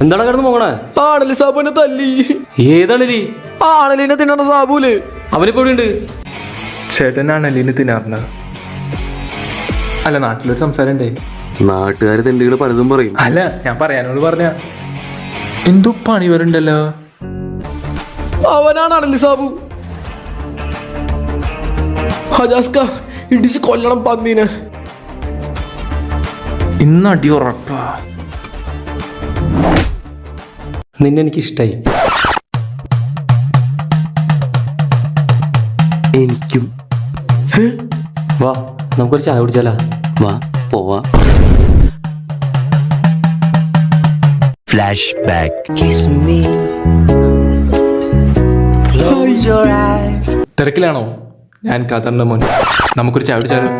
എന്താണ് കിടന്ന് പോകണേ? ആണലി സാബുനെ തല്ലി. ഏതാണലി? ആണലിനെ തിന്നണ സാബുല്. അവനിപ്പോ എവിടെയുണ്ട്? ചേട്ടൻ അണലിനെ തിന്നാറുണ്ട്. അല്ല, നാട്ടിലൊരു സംസാരം ഉണ്ടേ. നാട്ടുകാര് തെണ്ടികൾ പലതും പറയും. അല്ല, ഞാൻ പറയാനോട് പറഞ്ഞ എന്തോ പണി വരുണ്ടല്ലോ. അവനാണ് അണലി സാബു. ഹജാസ്ക ഇടിച്ച് കൊല്ലണം പന്നീനെ. ഇന്ന് അടി ഉറപ്പാ. നിന്നെ എനിക്ക് ഇഷ്ടായി. എനിക്കും. വാ, നമുക്കൊരു ചായ കുടിച്ചാലാ? വാ പോവാ. Flash back. തിരക്കിലാണോ? ഞാൻ ഖത്തറിന്റെ മോൻ. നമുക്കൊരു ചായ കുടിച്ചാലോ?